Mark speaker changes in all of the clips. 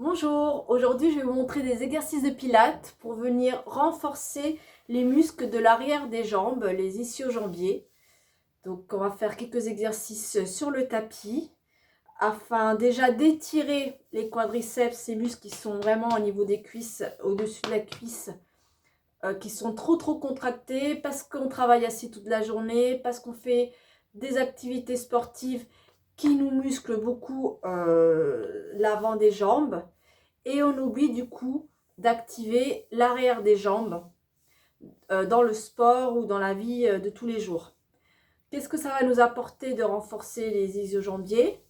Speaker 1: Bonjour, aujourd'hui je vais vous montrer des exercices de pilates pour venir renforcer les muscles de l'arrière des jambes, les ischio-jambiers. Donc on va faire quelques exercices sur le tapis afin déjà d'étirer les quadriceps, ces muscles qui sont vraiment au niveau des cuisses, au-dessus de la cuisse, qui sont trop contractés parce qu'on travaille assis toute la journée, parce qu'on fait des activités sportives qui nous musclent beaucoup l'avant des jambes. Et on oublie du coup d'activer l'arrière des jambes dans le sport ou dans la vie de tous les jours. Qu'est-ce que ça va nous apporter de renforcer les ischio-jambiers?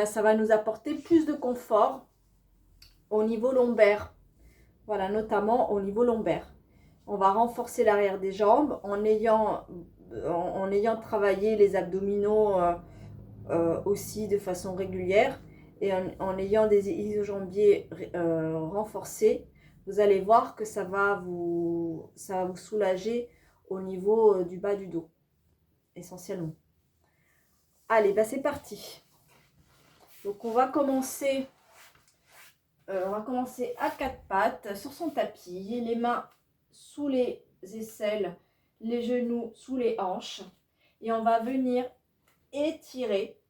Speaker 1: Ça va nous apporter plus de confort au niveau lombaire. Voilà, notamment au niveau lombaire. On va renforcer l'arrière des jambes en ayant travaillé les abdominaux aussi de façon régulière et en ayant des ischio-jambiers renforcés, vous allez voir que ça va vous soulager au niveau du bas du dos, essentiellement. Allez, c'est parti. Donc on va commencer à quatre pattes sur son tapis, les mains sous les aisselles, les genoux sous les hanches, et on va venir étirer,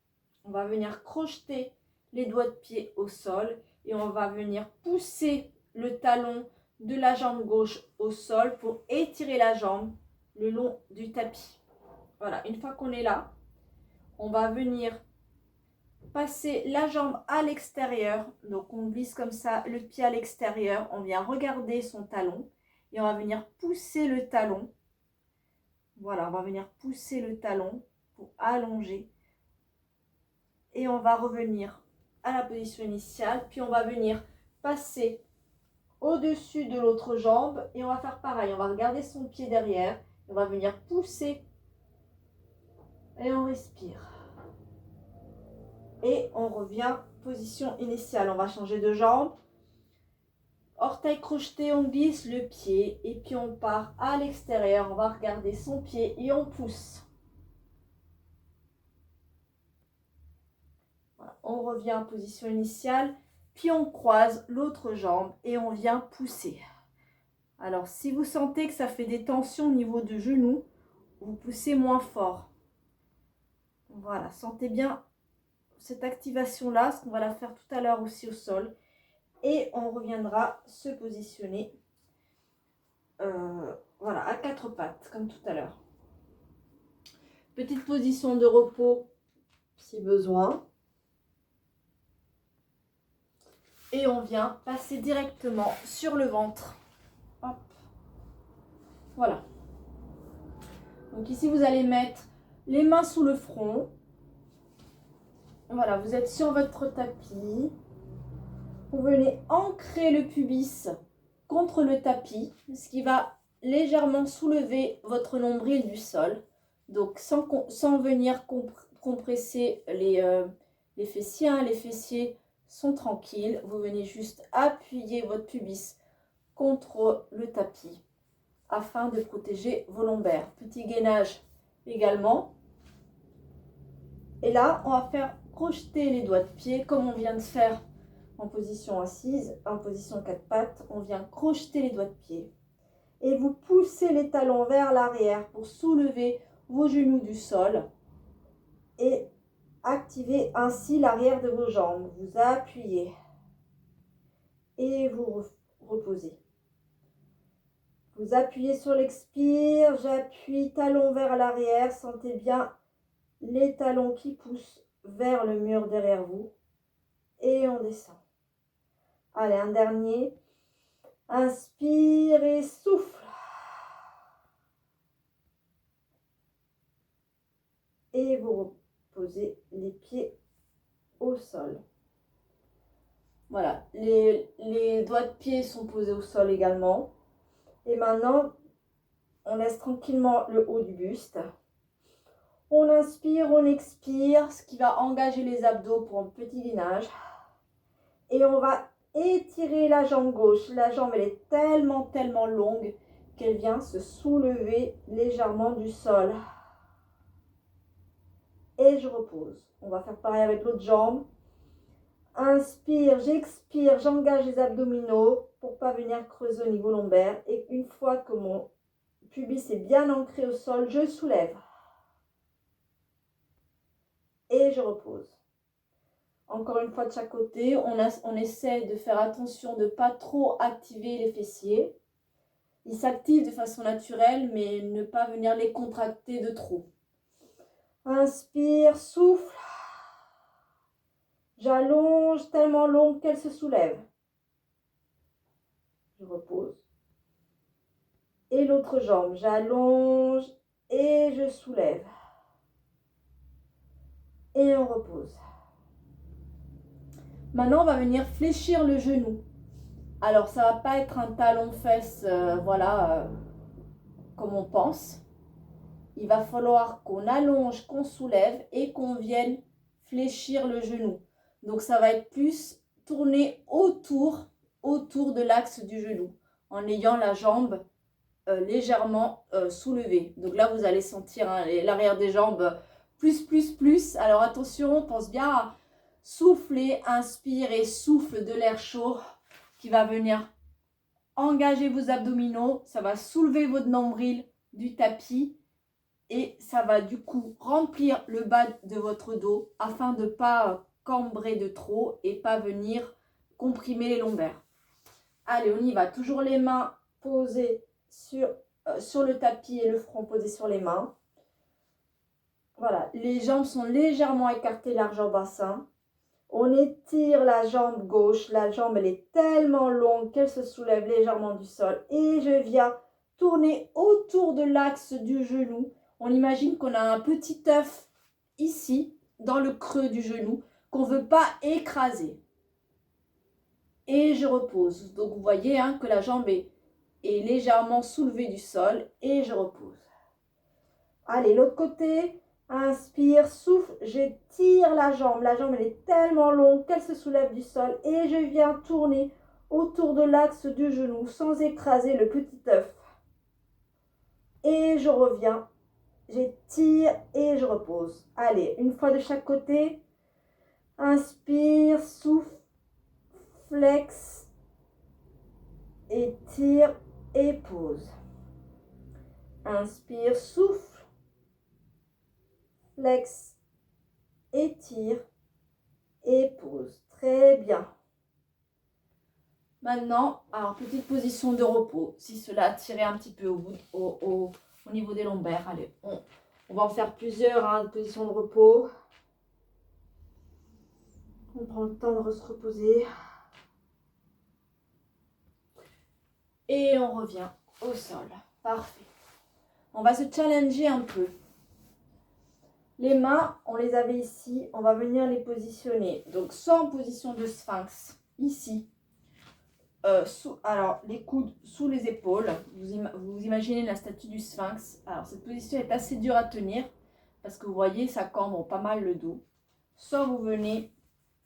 Speaker 1: on va venir crocheter les doigts de pied au sol et on va venir pousser le talon de la jambe gauche au sol pour étirer la jambe le long du tapis. Voilà, une fois qu'on est là, on va venir passer la jambe à l'extérieur. Donc on glisse comme ça le pied à l'extérieur, on vient regarder son talon et on va venir pousser le talon. Voilà, on va venir pousser le talon pour allonger. Et on va revenir à la position initiale, puis on va venir passer au-dessus de l'autre jambe et on va faire pareil, on va regarder son pied derrière, on va venir pousser et on respire. Et on revient position initiale, on va changer de jambe, orteil crocheté, on glisse le pied et puis on part à l'extérieur, on va regarder son pied et on pousse. Voilà, on revient en position initiale, puis on croise l'autre jambe et on vient pousser. Alors, si vous sentez que ça fait des tensions au niveau du genou, vous poussez moins fort. Voilà, sentez bien cette activation-là, parce qu'on va la faire tout à l'heure aussi au sol. Et on reviendra se positionner voilà, à quatre pattes, comme tout à l'heure. Petite position de repos, si besoin. Et on vient passer directement sur le ventre. Hop. Voilà. Donc ici, vous allez mettre les mains sous le front. Voilà, vous êtes sur votre tapis. Vous venez ancrer le pubis contre le tapis, ce qui va légèrement soulever votre nombril du sol. Donc sans venir compresser les fessiers. Hein. Les fessiers sont tranquilles. Vous venez juste appuyer votre pubis contre le tapis afin de protéger vos lombaires. Petit gainage également. Et là, on va faire crocheter les doigts de pied comme on vient de faire en position assise, en position quatre pattes. On vient crocheter les doigts de pied. Et vous poussez les talons vers l'arrière pour soulever vos genoux du sol et activer ainsi l'arrière de vos jambes. Vous appuyez et vous reposez. Vous appuyez sur l'expire, j'appuie talons vers l'arrière, sentez bien les talons qui poussent vers le mur derrière vous et on descend. Allez, un dernier. Inspire et souffle. Et vous reposez les pieds au sol. Voilà, les doigts de pied sont posés au sol également. Et maintenant, on laisse tranquillement le haut du buste. On inspire, on expire, ce qui va engager les abdos pour un petit gainage. Et on va étirer la jambe gauche. La jambe, elle est tellement longue qu'elle vient se soulever légèrement du sol. Et je repose. On va faire pareil avec l'autre jambe. Inspire, j'expire, j'engage les abdominaux pour pas venir creuser au niveau lombaire. Et une fois que mon pubis est bien ancré au sol, je soulève. Et je repose. Encore une fois de chaque côté, on essaie de faire attention de ne pas trop activer les fessiers. Ils s'activent de façon naturelle, mais ne pas venir les contracter de trop. Inspire, souffle. J'allonge tellement longue qu'elle se soulève. Je repose. Et l'autre jambe, j'allonge et je soulève. Et on repose. Maintenant, on va venir fléchir le genou. Alors, ça ne va pas être un talon-fesse, comme on pense. Il va falloir qu'on allonge, qu'on soulève et qu'on vienne fléchir le genou. Donc, ça va être plus tourner autour de l'axe du genou, en ayant la jambe légèrement soulevée. Donc là, vous allez sentir l'arrière des jambes plus. Alors, attention, pense bien à souffler, inspire et souffle de l'air chaud qui va venir engager vos abdominaux. Ça va soulever votre nombril du tapis. Et ça va du coup remplir le bas de votre dos afin de ne pas cambrer de trop et pas venir comprimer les lombaires. Allez, on y va. Toujours les mains posées sur le tapis et le front posé sur les mains. Voilà, les jambes sont légèrement écartées, largeur bassin. On étire la jambe gauche. La jambe, elle est tellement longue qu'elle se soulève légèrement du sol. Et je viens tourner autour de l'axe du genou. On imagine qu'on a un petit œuf ici, dans le creux du genou, qu'on ne veut pas écraser. Et je repose. Donc, vous voyez que la jambe est légèrement soulevée du sol. Et je repose. Allez, l'autre côté. Inspire, souffle. J'étire la jambe. La jambe, elle est tellement longue qu'elle se soulève du sol. Et je viens tourner autour de l'axe du genou sans écraser le petit œuf. Et je reviens. J'étire et je repose. Allez, une fois de chaque côté. Inspire, souffle, flex, étire et pose. Inspire, souffle, flex, étire et pose. Très bien. Maintenant, alors petite position de repos. Si cela a tiré un petit peu au niveau des lombaires. Allez, on va en faire plusieurs positions de repos. On prend le temps de se reposer. Et on revient au sol. Parfait. On va se challenger un peu. Les mains, on les avait ici. On va venir les positionner. Donc, soit en position de sphinx, ici. Alors, les coudes sous les épaules. Vous imaginez la statue du sphinx. Alors, cette position est assez dure à tenir. Parce que vous voyez, ça cambre pas mal le dos. Soit vous venez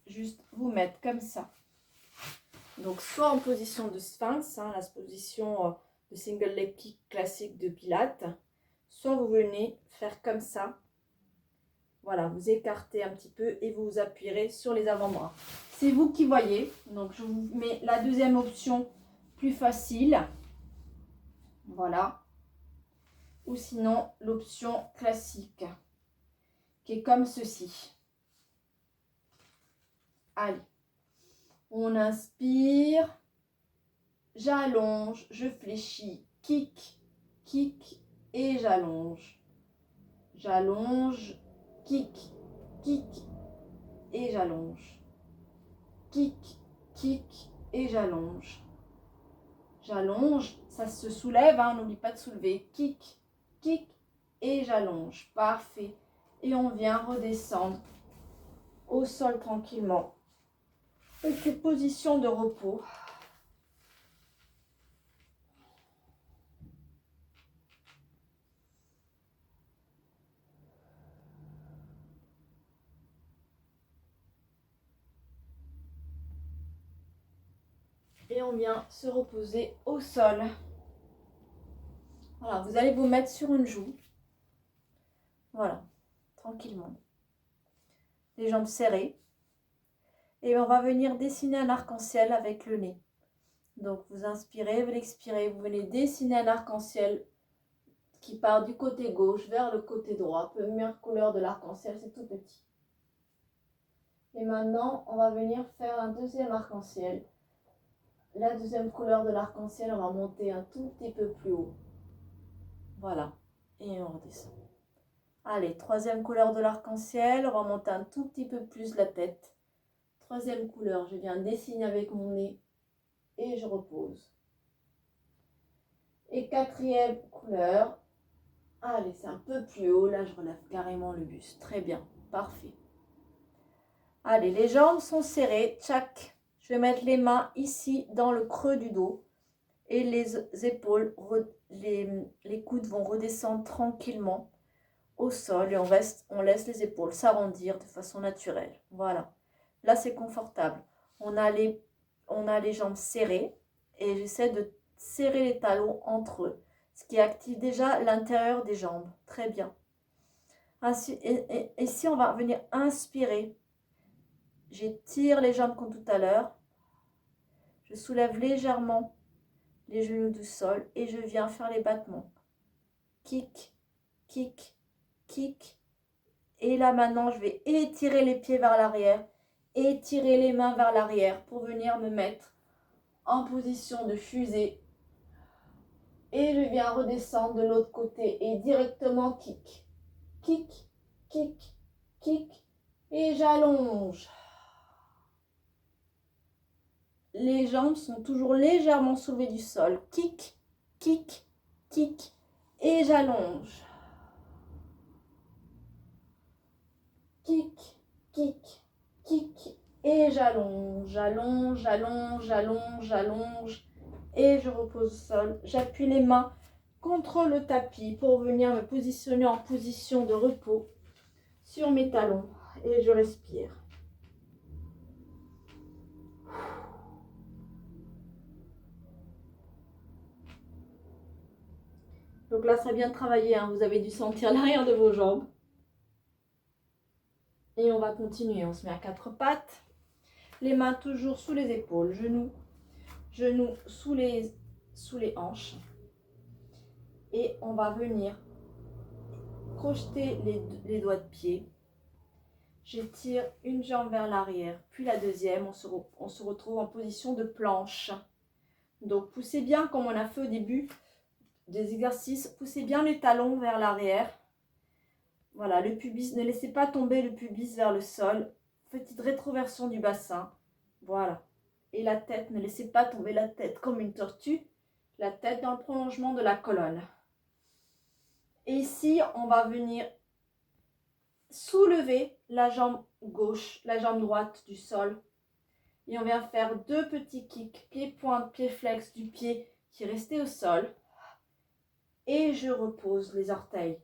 Speaker 1: juste vous mettre comme ça. Donc, soit en position de sphinx, la position de single leg kick classique de Pilates, soit vous venez faire comme ça. Voilà, vous écartez un petit peu et vous vous appuierez sur les avant-bras. C'est vous qui voyez. Donc, je vous mets la deuxième option plus facile. Voilà. Ou sinon, l'option classique, qui est comme ceci. Allez. On inspire, j'allonge, je fléchis, kick, kick et j'allonge. J'allonge, kick, kick et j'allonge. Kick, kick et j'allonge. J'allonge, ça se soulève, n'oublie pas de soulever. Kick, kick et j'allonge. Parfait. Et on vient redescendre au sol tranquillement. Petite position de repos. Et on vient se reposer au sol. Voilà, vous allez vous mettre sur une joue. Voilà, tranquillement. Les jambes serrées. Et on va venir dessiner un arc-en-ciel avec le nez. Donc vous inspirez, vous l'expirez, vous venez dessiner un arc-en-ciel qui part du côté gauche vers le côté droit. Première couleur de l'arc-en-ciel, c'est tout petit. Et maintenant, on va venir faire un deuxième arc-en-ciel. La deuxième couleur de l'arc-en-ciel, on va monter un tout petit peu plus haut. Voilà. Et on redescend. Allez, troisième couleur de l'arc-en-ciel, on va monter un tout petit peu plus la tête. Troisième couleur, je viens dessiner avec mon nez et je repose. Et quatrième couleur, allez, c'est un peu plus haut, là je relève carrément le buste. Très bien, parfait. Allez, les jambes sont serrées, tchac. Je vais mettre les mains ici dans le creux du dos et les épaules, les coudes vont redescendre tranquillement au sol et on laisse les épaules s'arrondir de façon naturelle. Voilà, là c'est confortable. On a les jambes serrées et j'essaie de serrer les talons entre eux, ce qui active déjà l'intérieur des jambes. Très bien. Ainsi, ici, on va venir inspirer. J'étire les jambes comme tout à l'heure. Je soulève légèrement les genoux du sol et je viens faire les battements. Kick, kick, kick. Et là maintenant, je vais étirer les pieds vers l'arrière, étirer les mains vers l'arrière pour venir me mettre en position de fusée. Et je viens redescendre de l'autre côté et directement kick, kick, kick, kick. Et j'allonge. Les jambes sont toujours légèrement soulevées du sol. Kick, kick, kick. Et j'allonge. Kick, kick, kick. Et j'allonge, j'allonge, j'allonge, j'allonge, j'allonge. Et je repose au sol. J'appuie les mains contre le tapis pour venir me positionner en position de repos sur mes talons. Et je respire. Donc là, ça a bien travaillé, hein. Vous avez dû sentir l'arrière de vos jambes. Et on va continuer. On se met à quatre pattes. Les mains toujours sous les épaules. Genoux sous les hanches. Et on va venir crocheter les doigts de pied. J'étire une jambe vers l'arrière, puis la deuxième. On se retrouve en position de planche. Donc poussez bien, comme on a fait au début des exercices, poussez bien les talons vers l'arrière. Voilà, le pubis, ne laissez pas tomber le pubis vers le sol. Petite rétroversion du bassin. Voilà. Et la tête, ne laissez pas tomber la tête comme une tortue. La tête dans le prolongement de la colonne. Et ici, on va venir soulever la jambe gauche, la jambe droite du sol. Et on vient faire deux petits kicks, pied-pointe, pied-flex du pied qui est resté au sol. Et je repose les orteils.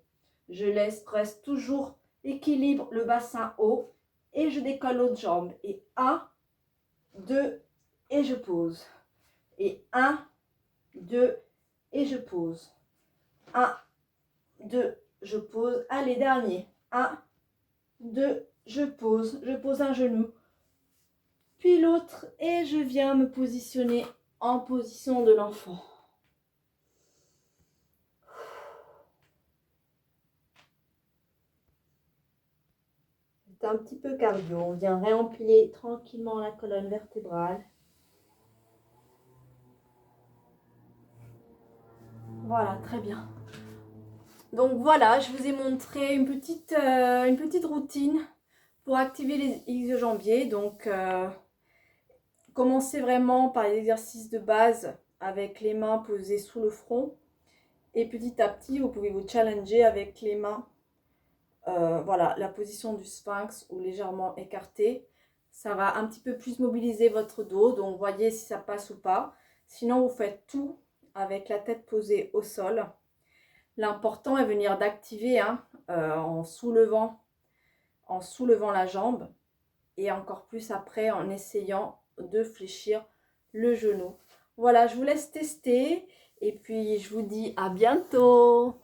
Speaker 1: Je reste toujours équilibre le bassin haut et je décolle l'autre jambe. Et 1, 2 et je pose. Et 1, 2 et je pose. 1, 2, je pose. Allez, dernier. 1, 2, je pose. Je pose un genou. Puis l'autre et je viens me positionner en position de l'enfant. C'est un petit peu cardio. On vient réempiler tranquillement la colonne vertébrale. Voilà, très bien. Donc voilà, je vous ai montré une petite routine pour activer les ischio-jambiers. Donc, commencez vraiment par les exercices de base avec les mains posées sous le front. Et petit à petit, vous pouvez vous challenger avec les mains. Voilà, la position du sphinx ou légèrement écartée. Ça va un petit peu plus mobiliser votre dos. Donc, voyez si ça passe ou pas. Sinon, vous faites tout avec la tête posée au sol. L'important est venir d'activer en soulevant la jambe et encore plus après en essayant de fléchir le genou. Voilà, je vous laisse tester et puis je vous dis à bientôt.